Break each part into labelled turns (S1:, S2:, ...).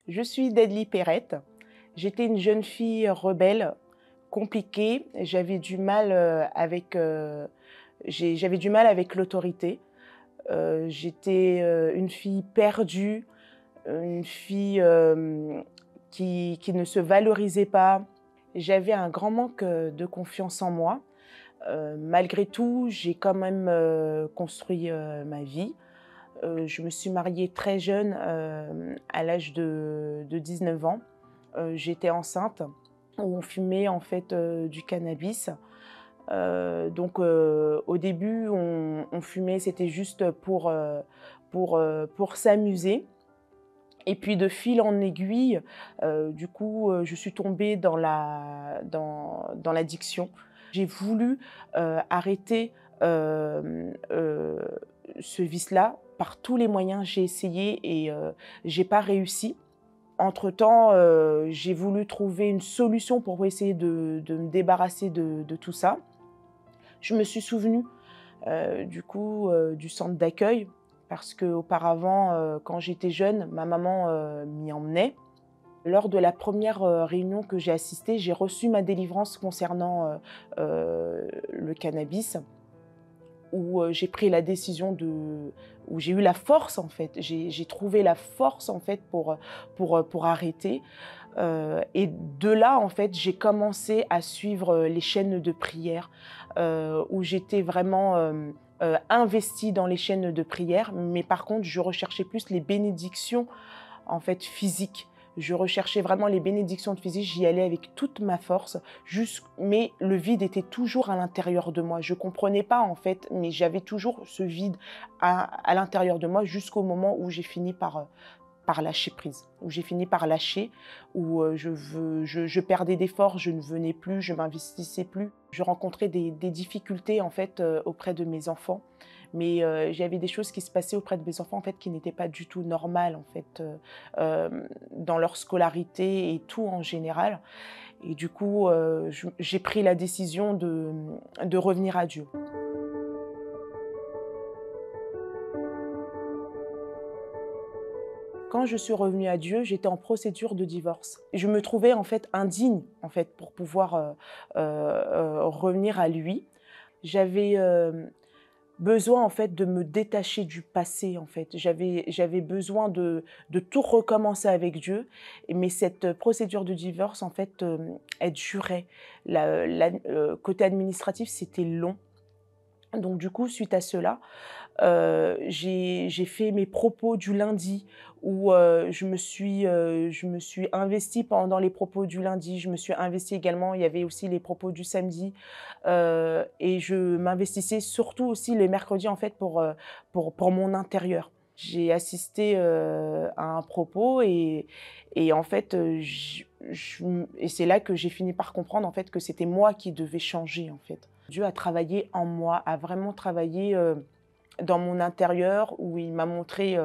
S1: Je suis Deadly Perrette. J'étais une jeune fille rebelle, compliquée. J'avais du mal avec l'autorité. J'étais une fille perdue, une fille qui ne se valorisait pas. J'avais un grand manque de confiance en moi. Malgré tout, j'ai quand même construit ma vie. Je me suis mariée très jeune, à l'âge de 19 ans. J'étais enceinte, où on fumait en fait du cannabis. Au début, on fumait, c'était juste pour s'amuser. Et puis de fil en aiguille, je suis tombée dans l'addiction. J'ai voulu arrêter ce vice-là par tous les moyens. J'ai essayé et j'ai pas réussi. Entre-temps, j'ai voulu trouver une solution pour essayer de me débarrasser de tout ça. Je me suis souvenue du centre d'accueil parce qu'auparavant, quand j'étais jeune, ma maman m'y emmenait. Lors de la première réunion que j'ai assistée, j'ai reçu ma délivrance concernant le cannabis, où j'ai pris la décision où j'ai eu la force en fait, j'ai trouvé la force en fait pour arrêter. Et de là en fait, j'ai commencé à suivre les chaînes de prière, où j'étais vraiment investie dans les chaînes de prière, mais par contre, je recherchais plus les bénédictions en fait physiques. Je recherchais vraiment les bénédictions de physique, j'y allais avec toute ma force, mais le vide était toujours à l'intérieur de moi. Je ne comprenais pas en fait, mais j'avais toujours ce vide à l'intérieur de moi jusqu'au moment où j'ai fini par lâcher prise, où j'ai fini par lâcher, où je perdais des forces, je ne venais plus, je m'investissais plus. Je rencontrais des difficultés en fait auprès de mes enfants, mais j'avais des choses qui se passaient auprès de mes enfants en fait qui n'étaient pas du tout normales en fait dans leur scolarité et tout en général. Et du coup, j'ai pris la décision de revenir à Dieu. Quand je suis revenue à Dieu, j'étais en procédure de divorce. Je me trouvais en fait indigne en fait pour pouvoir revenir à lui. J'avais besoin en fait de me détacher du passé en fait. J'avais besoin de tout recommencer avec Dieu. Mais cette procédure de divorce en fait, elle durait. Côté administratif, c'était long. Donc du coup, suite à cela, j'ai fait mes propos du lundi où je me suis investie pendant les propos du lundi. Je me suis investie également, il y avait aussi les propos du samedi. Et je m'investissais surtout aussi les mercredis en fait pour mon intérieur. J'ai assisté à un propos et en fait, et c'est là que j'ai fini par comprendre en fait que c'était moi qui devais changer en fait. Dieu a travaillé en moi, a vraiment travaillé dans mon intérieur où il m'a montré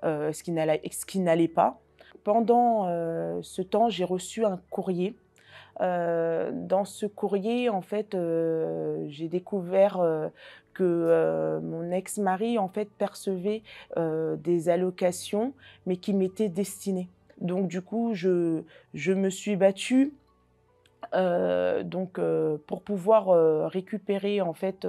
S1: ce qui n'allait pas. Pendant ce temps, j'ai reçu un courrier. Dans ce courrier, en fait, j'ai découvert que mon ex-mari, en fait, percevait des allocations, mais qui m'étaient destinées. Donc, du coup, je me suis battue pour pouvoir récupérer en fait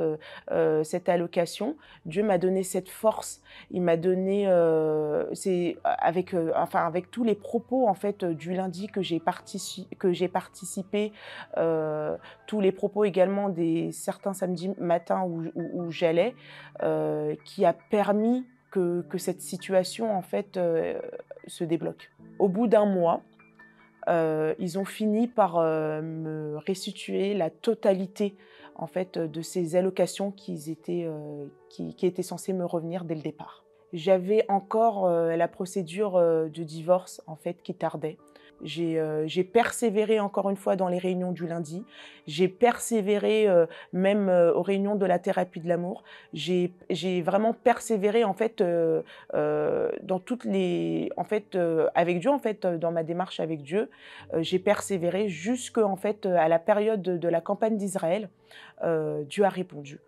S1: cette allocation. Dieu m'a donné cette force. Il m'a donné, avec tous les propos en fait du lundi que j'ai participé, tous les propos également des certains samedis matins où j'allais, qui a permis que cette situation en fait se débloque. Au bout d'un mois, ils ont fini par me restituer la totalité en fait de ces allocations qui étaient censées me revenir dès le départ. J'avais encore la procédure de divorce en fait qui tardait. J'ai persévéré encore une fois dans les réunions du lundi. J'ai persévéré même aux réunions de la thérapie de l'amour. J'ai vraiment persévéré en fait dans toutes les, en fait avec Dieu en fait dans ma démarche avec Dieu. J'ai persévéré jusque en fait à la période de la campagne d'Israël. Dieu a répondu.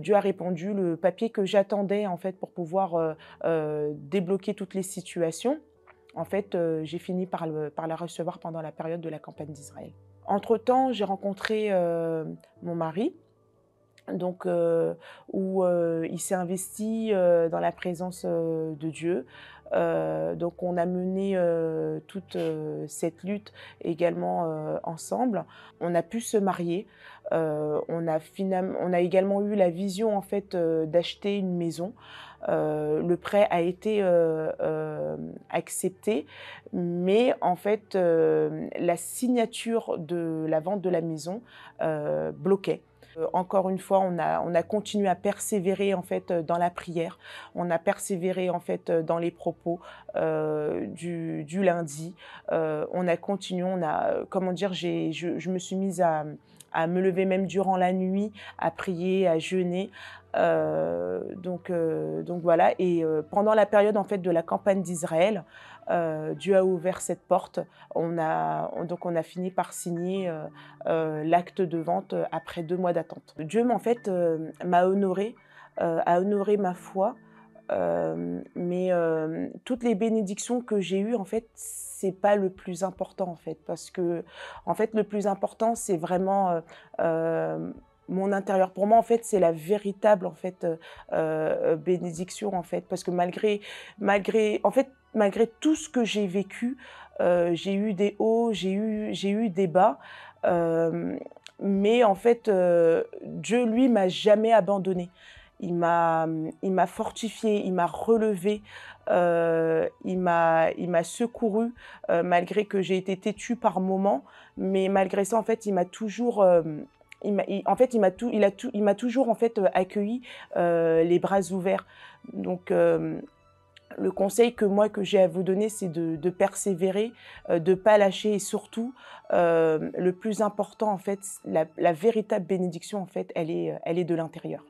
S1: Dieu a répondu. Le papier que j'attendais en fait pour pouvoir débloquer toutes les situations. En fait, j'ai fini par la recevoir pendant la période de la campagne d'Israël. Entre-temps, j'ai rencontré, mon mari, donc où il s'est investi, dans la présence, de Dieu. Donc on a mené, toute, cette lutte également, ensemble. On a pu se marier. On a également eu la vision en fait, d'acheter une maison. Le prêt a été, accepté, mais en fait, la signature de la vente de la maison, bloquait. Encore une fois, on a continué à persévérer en fait, dans la prière. On a persévéré en fait, dans les propos, du lundi. On a continué, comment dire? Je me suis mise à me lever même durant la nuit, à prier, à jeûner. Donc voilà, et pendant la période en fait de la campagne d'Israël, Dieu a ouvert cette porte. Donc on a fini par signer, l'acte de vente, après 2 mois d'attente. Dieu en fait, m'a honorée, a honoré ma foi, mais toutes les bénédictions que j'ai eues en fait, c'est pas le plus important en fait. Parce qu'en fait le plus important c'est vraiment, mon intérieur. Pour moi en fait, c'est la véritable en fait, bénédiction en fait. Parce que malgré tout ce que j'ai vécu, j'ai eu des hauts, j'ai eu des bas, mais en fait, Dieu lui m'a jamais abandonnée. Il m'a fortifiée, il m'a relevée, il m'a secourue, malgré que j'ai été têtue par moments. Mais malgré ça, en fait, il m'a toujours, il m'a toujours en fait, accueillie, les bras ouverts. Donc le conseil que j'ai à vous donner, c'est de persévérer, de pas lâcher, et surtout, le plus important en fait, la véritable bénédiction en fait, elle est de l'intérieur.